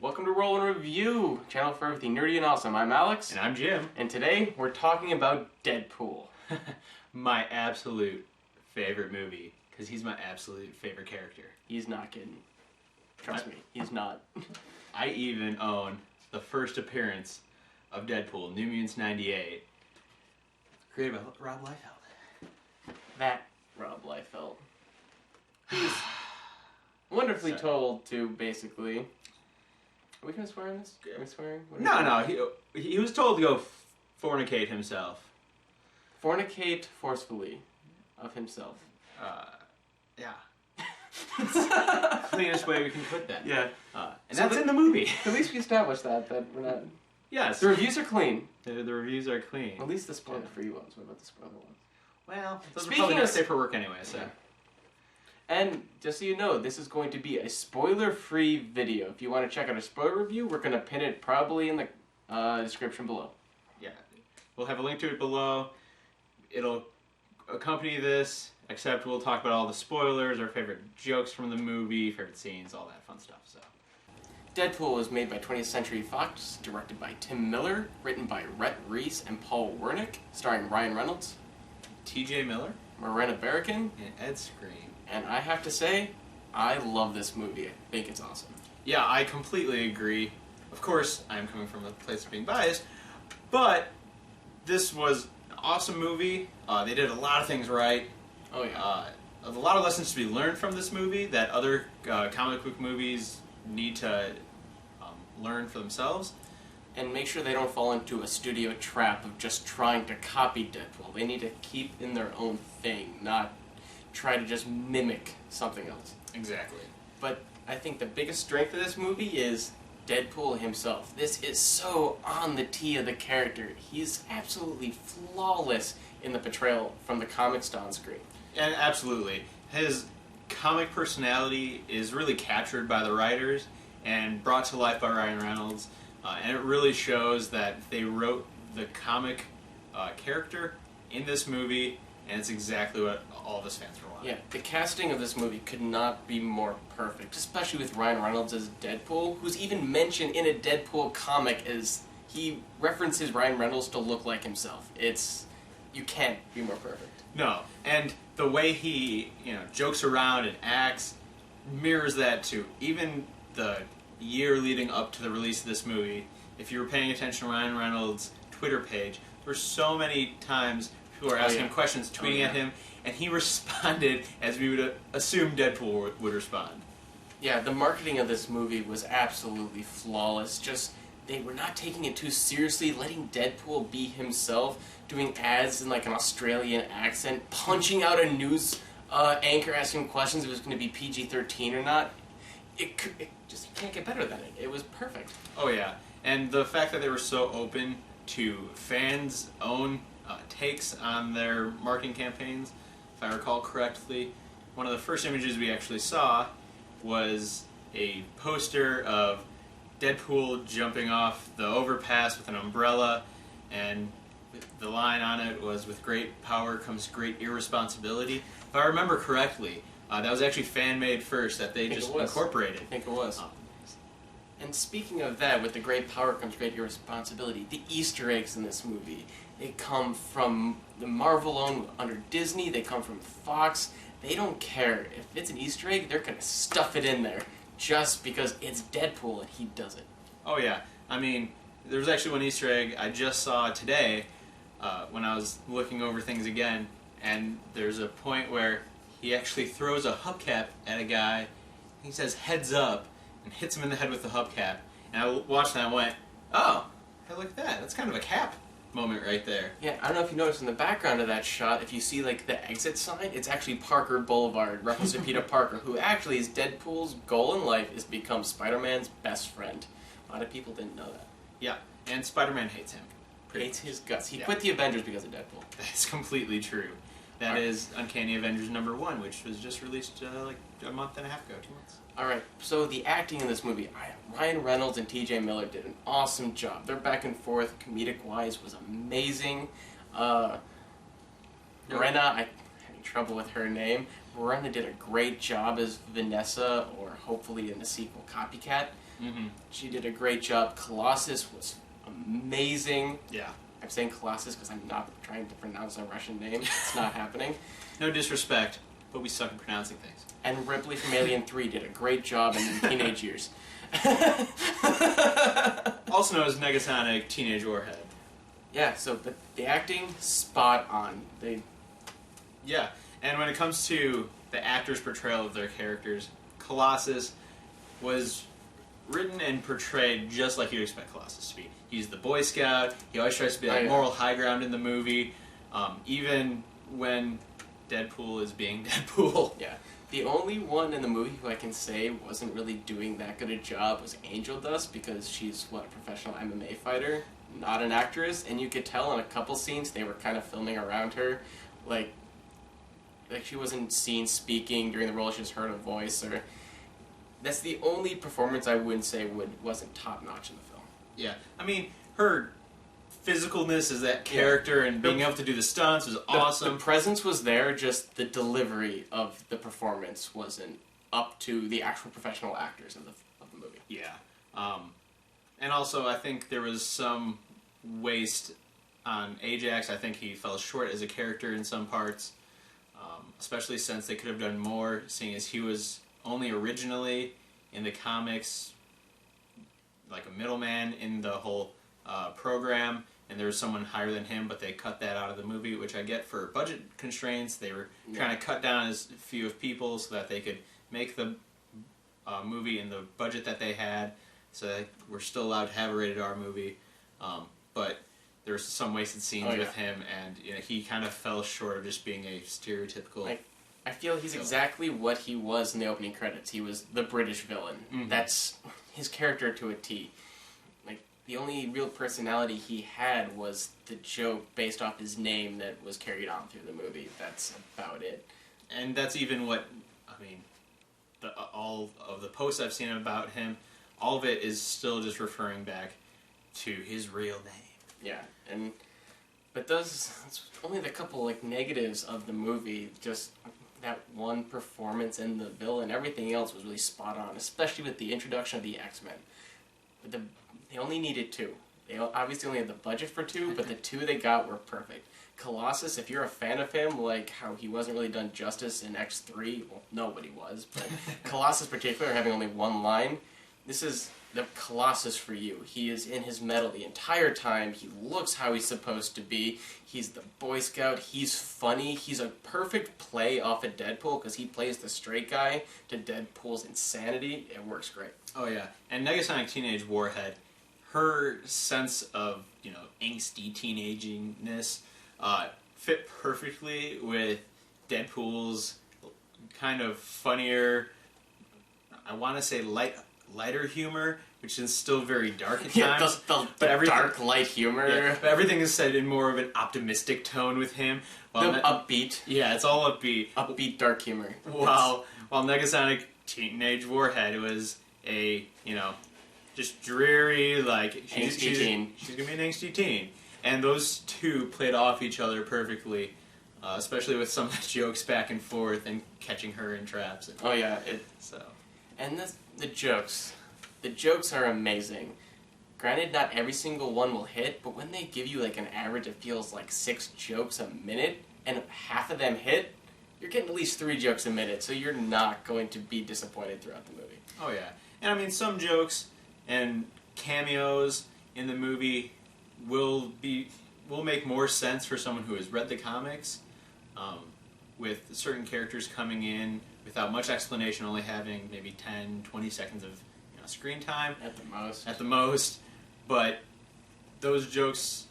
Welcome to Roll and Review, channel for everything nerdy and awesome. I'm Alex. And I'm Jim. And today we're talking about Deadpool. My absolute favorite movie, because he's my absolute favorite character. He's not kidding. Trust me, he's not. I even own the first appearance of Deadpool, New Mutants 98, created by Rob Liefeld. That Rob Liefeld. He's wonderfully told to basically... Are we going to swear on this? Are we swearing? No, he was told to go fornicate himself. Fornicate forcefully of himself. Yeah. Cleanest way we can put that. Yeah. And so that's in the movie. At least we established that we're not... Yes. The reviews are clean. The reviews are clean. At least the spoiler-free ones. What about the spoiler ones? Well, those Speaking are probably not of safe for work anyway, so... Yeah. And just so you know, this is going to be a spoiler-free video. If you want to check out a spoiler review, we're going to pin it probably in the description below. Yeah. We'll have a link to it below. It'll accompany this, except we'll talk about all the spoilers, our favorite jokes from the movie, favorite scenes, all that fun stuff. So, Deadpool was made by 20th Century Fox, directed by Tim Miller, written by Rhett Reese and Paul Wernick, starring Ryan Reynolds, T.J. Miller, Morena Barakin, and Ed Skrein. And I have to say, I love this movie. I think it's awesome. Yeah, I completely agree. Of course, I'm coming from a place of being biased, but this was an awesome movie. They did a lot of things right. Oh yeah. A lot of lessons to be learned from this movie that other comic book movies need to learn for themselves. And make sure they don't fall into a studio trap of just trying to copy Deadpool. They need to keep in their own thing, not try to just mimic something else. Exactly. But I think the biggest strength of this movie is Deadpool himself. This is so on the tee of the character. He's absolutely flawless in the portrayal from the comics to on screen. And absolutely. His comic personality is really captured by the writers and brought to life by Ryan Reynolds. And it really shows that they wrote the comic character in this movie, and it's exactly what all of us fans were wanting. Yeah, the casting of this movie could not be more perfect, especially with Ryan Reynolds as Deadpool, who's even mentioned in a Deadpool comic as he references Ryan Reynolds to look like himself. You can't be more perfect. No, and the way he, jokes around and acts mirrors that too. Even the year leading up to the release of this movie, if you were paying attention to Ryan Reynolds' Twitter page, there were so many times people were asking him questions, tweeting at him, and he responded as we would assume Deadpool would respond. Yeah, the marketing of this movie was absolutely flawless. Just, they were not taking it too seriously, letting Deadpool be himself, doing ads in like an Australian accent, punching out a news anchor asking questions if it was going to be PG-13 or not. You can't get better than it. It was perfect. Oh yeah, and the fact that they were so open to fans' own takes on their marketing campaigns, if I recall correctly, one of the first images we actually saw was a poster of Deadpool jumping off the overpass with an umbrella, and the line on it was, "With great power comes great irresponsibility." If I remember correctly, that was actually fan-made first, that they just incorporated. I think it was. And speaking of that, with the great power comes great irresponsibility, the Easter eggs in this movie, they come from the Marvel owned under Disney, they come from Fox. They don't care. If it's an Easter egg, they're going to stuff it in there just because it's Deadpool and he does it. Oh yeah. I mean, there was actually one Easter egg I just saw today when I was looking over things again, and there's a point where he actually throws a hubcap at a guy. He says, "Heads up," and hits him in the head with the hubcap. And I watched that and went, "Oh, hey, look at that. That's kind of a cap moment right there." Yeah, I don't know if you noticed in the background of that shot, if you see like the exit sign, it's actually Parker Boulevard, reference to Peter Parker, who actually is Deadpool's goal in life is to become Spider-Man's best friend. A lot of people didn't know that. Yeah, and Spider-Man hates him. Hates his guts. He quit the Avengers because of Deadpool. That's completely true. That is Uncanny Avengers #1, which was just released like a month and a half ago, 2 months. Alright, so the acting in this movie, Ryan Reynolds and T.J. Miller did an awesome job. Their back and forth, comedic-wise, was amazing. Morena, I'm having trouble with her name. Morena did a great job as Vanessa, or hopefully in the sequel, Copycat. Mm-hmm. She did a great job. Colossus was amazing. Yeah. I'm saying Colossus because I'm not trying to pronounce a Russian name. It's not happening. No disrespect, but we suck at pronouncing things. And Ripley from Alien 3 did a great job in the teenage years. Also known as Negasonic Teenage Warhead. Yeah, so the acting, spot on. Yeah, and when it comes to the actors' portrayal of their characters, Colossus was written and portrayed just like you'd expect Colossus to be. He's the Boy Scout. He always tries to be like moral high ground in the movie. Even when Deadpool is being Deadpool. Yeah. The only one in the movie who I can say wasn't really doing that good a job was Angel Dust, because she's, a professional MMA fighter, not an actress, and you could tell in a couple scenes they were kind of filming around her, like she wasn't seen speaking during the role, she just heard a voice, or... That's the only performance I wouldn't say wasn't top-notch in the film. Yeah, I mean, her physicalness as that character and being able to do the stunts was awesome. The presence was there, just the delivery of the performance wasn't up to the actual professional actors of the movie. Yeah. And also, I think there was some waste on Ajax. I think he fell short as a character in some parts, especially since they could have done more, seeing as he was only originally in the comics like a middleman in the whole program, and there was someone higher than him, but they cut that out of the movie, which I get for budget constraints. They were trying to cut down as few of people so that they could make the movie in the budget that they had, so that we're still allowed to have a rated R movie. But there were some wasted scenes with him, and he kind of fell short of just being a stereotypical... I feel he's exactly what he was in the opening credits. He was the British villain. Mm-hmm. That's his character to a T. Like, the only real personality he had was the joke based off his name that was carried on through the movie. That's about it. And that's even what, I mean, all of the posts I've seen about him, all of it is still just referring back to his real name. Yeah, but it's only the couple, negatives of the movie, just... that one performance and the villain, everything else was really spot on, especially with the introduction of the X-Men. But they only needed 2. They obviously only had the budget for 2, but the 2 they got were perfect. Colossus, if you're a fan of him, like how he wasn't really done justice in X3, well, nobody was, but Colossus in particular, having only one line, this is the Colossus for you. He is in his metal the entire time. He looks how he's supposed to be. He's the Boy Scout. He's funny. He's a perfect play off of Deadpool because he plays the straight guy to Deadpool's insanity. It works great. Oh, yeah. And Negasonic Teenage Warhead, her sense of, angsty teenaginess fit perfectly with Deadpool's kind of funnier, I want to say lighter humor, which is still very dark at times. But dark, light humor. Yeah, but everything is said in more of an optimistic tone with him. Upbeat. Yeah, it's all upbeat. Upbeat, dark humor. While Negasonic Teenage Warhead was a, just dreary, angsty teen. She's going to be an angsty teen. And those two played off each other perfectly, especially with some jokes back and forth and catching her in traps. Oh, yeah. And the jokes. The jokes are amazing. Granted, not every single one will hit, but when they give you an average, it feels like 6 jokes a minute, and half of them hit, you're getting at least 3 jokes a minute, so you're not going to be disappointed throughout the movie. Oh yeah. And I mean, some jokes and cameos in the movie will make more sense for someone who has read the comics, with certain characters coming in without much explanation, only having maybe 10, 20 seconds of screen time. At the most. But those jokes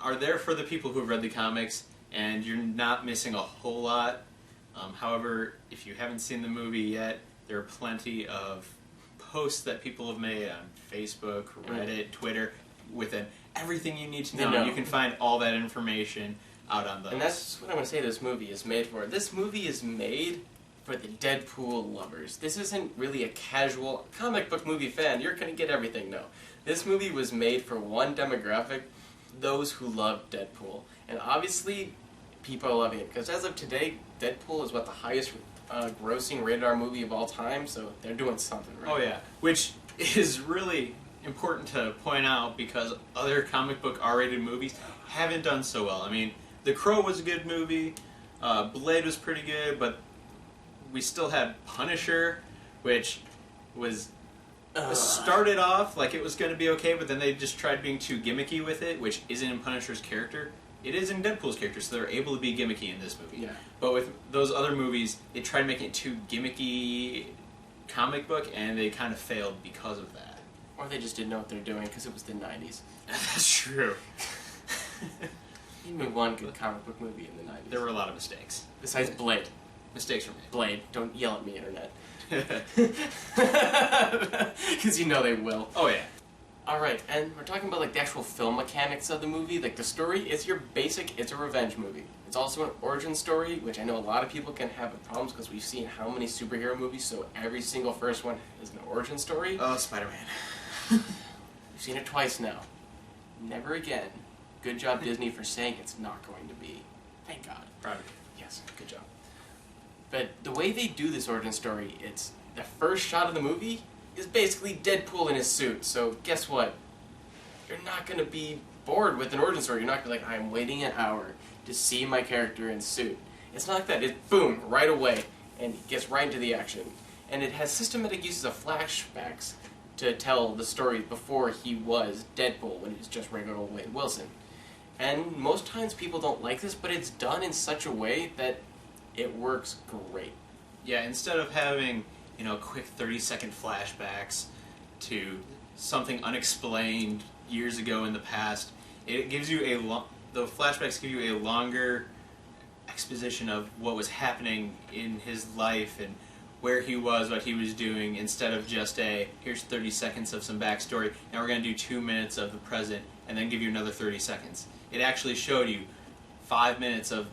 are there for the people who have read the comics, and you're not missing a whole lot. However, if you haven't seen the movie yet, there are plenty of posts that people have made on Facebook, Reddit, Twitter, with everything you need to know. You can find all that information out on those. And that's what I want to say this movie is made for. This movie is made for the Deadpool lovers. This isn't really a casual comic book movie fan. You're going to get everything. No. This movie was made for one demographic, those who love Deadpool. And obviously, people are loving it. Because as of today, Deadpool is the highest grossing rated R movie of all time, so they're doing something right. Oh yeah. Which is really important to point out because other comic book R-rated movies haven't done so well. I mean, The Crow was a good movie, Blade was pretty good, but we still had Punisher, which was started off like it was going to be okay, but then they just tried being too gimmicky with it, which isn't in Punisher's character. It is in Deadpool's character, so they're able to be gimmicky in this movie. Yeah. But with those other movies, they tried making it too gimmicky comic book, and they kind of failed because of that. Or they just didn't know what they're doing because it was the 90s. That's true. Give me one good comic book movie in the 90s. There were a lot of mistakes. Besides Blade. Mistakes were made. Blade. Don't yell at me, Internet. Because you know they will. Oh, yeah. Alright, and we're talking about like the actual film mechanics of the movie. Like the story, it's your basic, it's a revenge movie. It's also an origin story, which I know a lot of people can have problems because we've seen how many superhero movies, so every single first one is an origin story. Oh, Spider-Man. We've seen it twice now. Never again. Good job, Disney, for saying it's not going to be. Thank God. Proud of you. Yes, good job. But the way they do this origin story, it's the first shot of the movie is basically Deadpool in his suit. So guess what? You're not going to be bored with an origin story. You're not going to be like, I'm waiting an hour to see my character in suit. It's not like that. It's boom, right away, and it gets right into the action. And it has systematic uses of flashbacks to tell the story before he was Deadpool, when he was just regular old Wade Wilson. And most times people don't like this, but it's done in such a way that it works great. Yeah, instead of having, quick 30-second flashbacks to something unexplained years ago in the past, it gives you the flashbacks give you a longer exposition of what was happening in his life and where he was, what he was doing, instead of just here's 30 seconds of some backstory, now we're going to do 2 minutes of the present, and then give you another 30 seconds. It actually showed you 5 minutes of,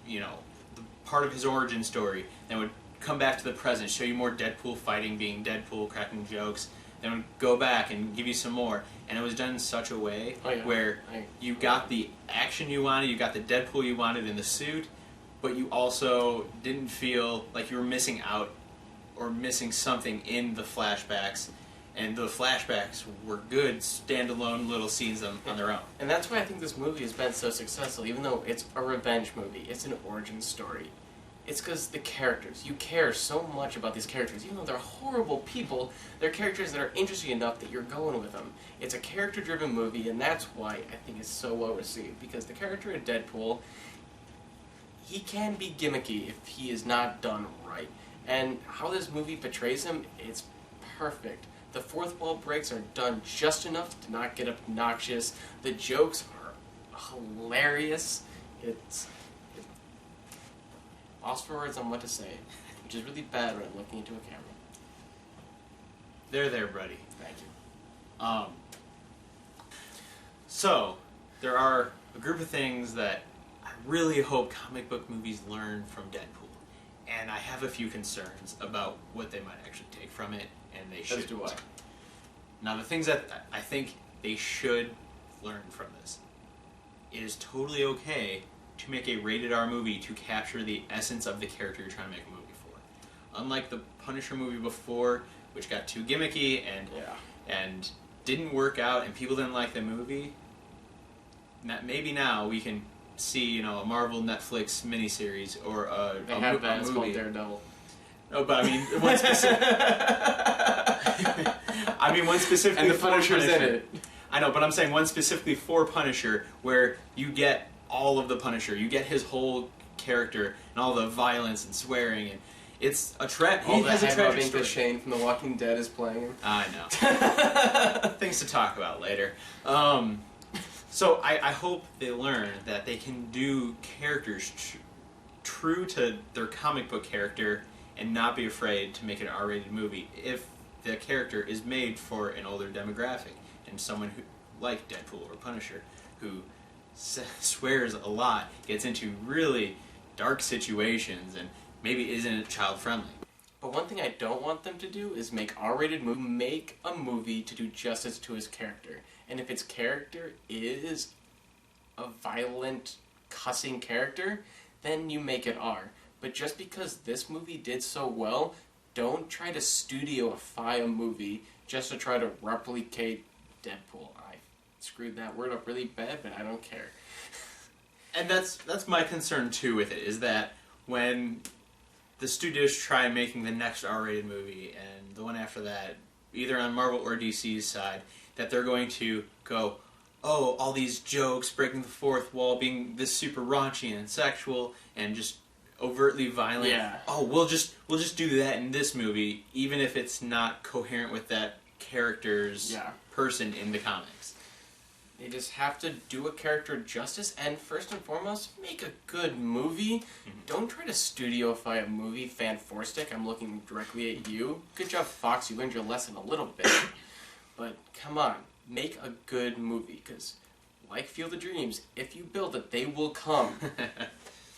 the part of his origin story, then would come back to the present, show you more Deadpool fighting, being Deadpool, cracking jokes, then would go back and give you some more. And it was done in such a way where you got the action you wanted, you got the Deadpool you wanted in the suit, but you also didn't feel like you were missing out or missing something in the flashbacks. And the flashbacks were good, standalone little scenes on their own. And that's why I think this movie has been so successful, even though it's a revenge movie. It's an origin story. It's because the characters, you care so much about these characters. Even though they're horrible people, they're characters that are interesting enough that you're going with them. It's a character-driven movie, and that's why I think it's so well received. Because the character of Deadpool, he can be gimmicky if he is not done right. And how this movie portrays him, it's perfect. The fourth wall breaks are done just enough to not get obnoxious. The jokes are hilarious. It's lost for words on what to say, which is really bad when I'm looking into a camera. There, buddy. Thank you. So, there are a group of things that I really hope comic book movies learn from Deadpool. And I have a few concerns about what they might actually take from it, and they should. As do I. Now, the things that I think they should learn from this, it is totally okay to make a rated R movie to capture the essence of the character you're trying to make a movie for. Unlike the Punisher movie before, which got too gimmicky and didn't work out and people didn't like the movie, maybe now we can see, a Marvel Netflix miniseries or a movie. It's called Daredevil. No, but I mean, one specific. One specifically. And the Punisher's in it. I know, but I'm saying one specifically for Punisher, where you get all of the Punisher, you get his whole character and all the violence and swearing, and it's a trap. All He the has a head tragic rubbing story. to Shane from The Walking Dead is playing him. I know. Things to talk about later. So I hope they learn that they can do characters true to their comic book character and not be afraid to make an R-rated movie if the character is made for an older demographic and someone who, like Deadpool or Punisher, who swears a lot, gets into really dark situations, and maybe isn't child-friendly. But one thing I don't want them to do is make R-rated movie. Make a movie to do justice to his character. And if its character is a violent, cussing character, then you make it R. But just because this movie did so well, don't try to studio-ify a movie just to try to replicate Deadpool. I screwed that word up really bad, but I don't care. And that's my concern too with it, is that when the studios try making the next R-rated movie and the one after that, either on Marvel or DC's side, that they're going to go, oh, all these jokes, breaking the fourth wall, being this super raunchy and sexual and just overtly violent. Yeah. Oh, we'll just do that in this movie, even if it's not coherent with that character's person in the comics. They just have to do a character justice, and first and foremost, make a good movie. Mm-hmm. Don't try to studio-ify a movie, Fan Four Stick. I'm looking directly at you. Good job, Fox. You learned your lesson a little bit. But come on, make a good movie, because like Field of Dreams, if you build it, they will come.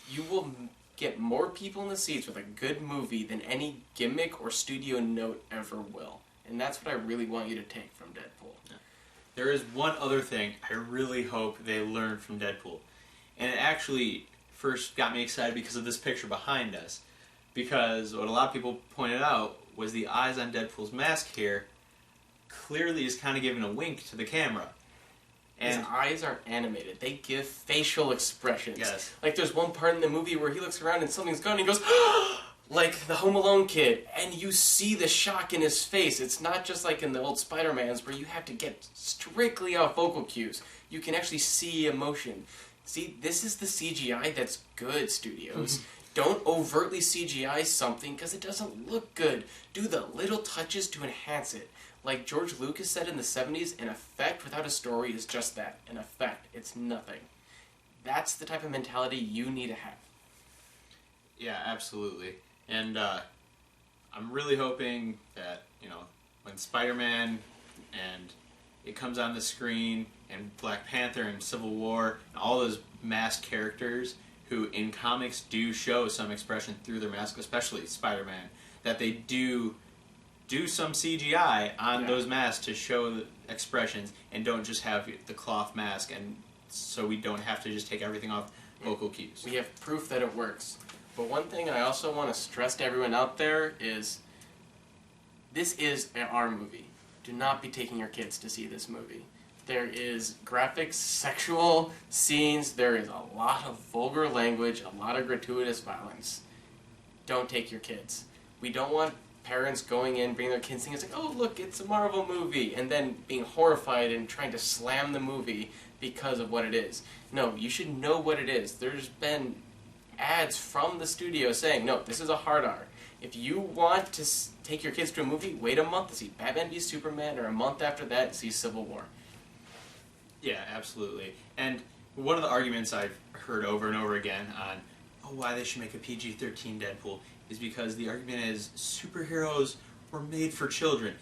You will get more people in the seats with a good movie than any gimmick or studio note ever will. And that's what I really want you to take from Deadpool. Yeah. There is one other thing I really hope they learn from Deadpool. And it actually first got me excited because of this picture behind us. Because what a lot of people pointed out was the eyes on Deadpool's mask here clearly is kind of giving a wink to the camera. And his eyes aren't animated. They give facial expressions. Yes. Like there's one part in the movie where he looks around and something's gone and he goes, like the Home Alone kid. And you see the shock in his face. It's not just like in the old Spider-Mans where you have to get strictly off vocal cues. You can actually see emotion. See, this is the CGI that's good, studios. Don't overtly CGI something because it doesn't look good. Do the little touches to enhance it. Like George Lucas said in the 70s, an effect without a story is just that, an effect. It's nothing. That's the type of mentality you need to have. Yeah, absolutely. And I'm really hoping that, when Spider-Man and it comes on the screen, and Black Panther and Civil War, and all those masked characters who in comics do show some expression through their mask, especially Spider-Man, that they do some CGI on those masks to show the expressions and don't just have the cloth mask, and so we don't have to just take everything off vocal cues. We have proof that it works. But one thing I also want to stress to everyone out there is this is our movie. Do not be taking your kids to see this movie. There is graphic sexual scenes, there is a lot of vulgar language, a lot of gratuitous violence. Don't take your kids. We don't want parents going in, bringing their kids in, it's like, oh look, it's a Marvel movie, and then being horrified and trying to slam the movie because of what it is. No, you should know what it is. There's been ads from the studio saying, no, this is a hard R. If you want to take your kids to a movie, wait a month to see Batman v Superman, or a month after that to see Civil War. Yeah, absolutely. And one of the arguments I've heard over and over again on why they should make a PG-13 Deadpool is because the argument is superheroes were made for children.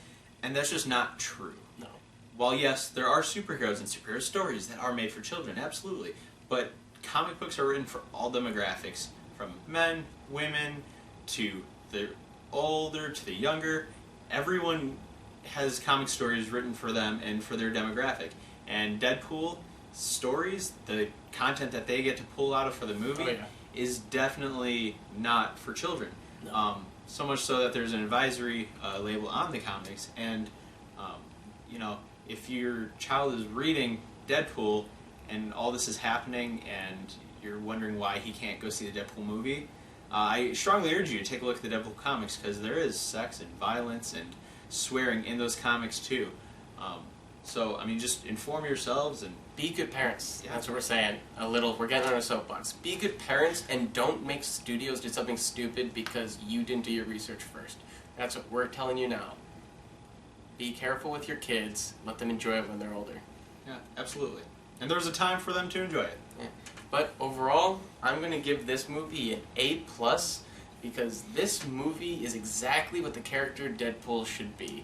And that's just not true. No. While yes, there are superheroes and superhero stories that are made for children, absolutely. But comic books are written for all demographics, from men, women, to the older, to the younger. Everyone has comic stories written for them and for their demographic. And Deadpool stories, the content that they get to pull out of for the movie, is definitely not for children. No. So much so that there's an advisory label on the comics, and if your child is reading Deadpool and all this is happening and you're wondering why he can't go see the Deadpool movie, I strongly urge you to take a look at the Deadpool comics, because there is sex and violence and swearing in those comics too. So, just inform yourselves and be good parents. Yeah. That's what we're saying. We're getting on a soapbox. Be good parents, and don't make studios do something stupid because you didn't do your research first. That's what we're telling you now. Be careful with your kids. Let them enjoy it when they're older. Yeah, absolutely. And there's a time for them to enjoy it. Yeah. But overall, I'm going to give this movie an A+, because this movie is exactly what the character Deadpool should be.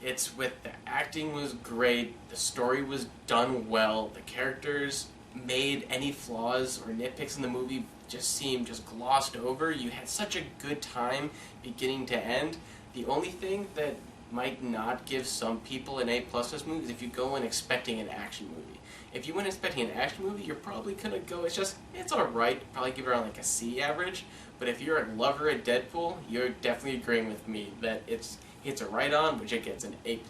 It's the acting was great, the story was done well, the characters made any flaws or nitpicks in the movie seemed glossed over. You had such a good time beginning to end. The only thing that might not give some people an A+ for this movie if you go in expecting an action movie. If you went expecting an action movie, you're probably gonna go, it's alright, probably give it around like a C average, but if you're a lover of Deadpool, you're definitely agreeing with me that it's a right on, but it gets an A+.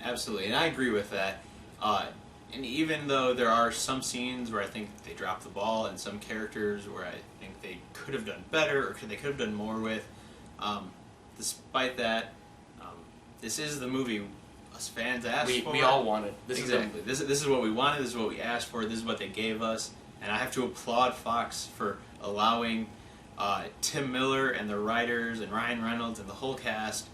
Absolutely, and I agree with that. And even though there are some scenes where I think they dropped the ball, and some characters where I think they could have done better, or they could have done more with, despite that, this is the movie us fans asked for. We all wanted. Exactly. This is what we wanted, this is what we asked for, this is what they gave us, and I have to applaud Fox for allowing Tim Miller and the writers and Ryan Reynolds and the whole cast,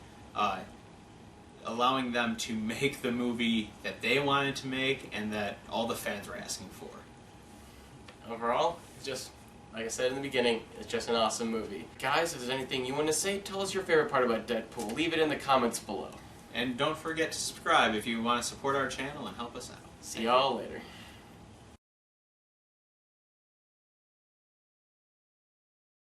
allowing them to make the movie that they wanted to make and that all the fans were asking for. Overall, it's just, like I said in the beginning, it's just an awesome movie. Guys, if there's anything you want to say, tell us your favorite part about Deadpool. Leave it in the comments below. And don't forget to subscribe if you want to support our channel and help us out. See y'all later.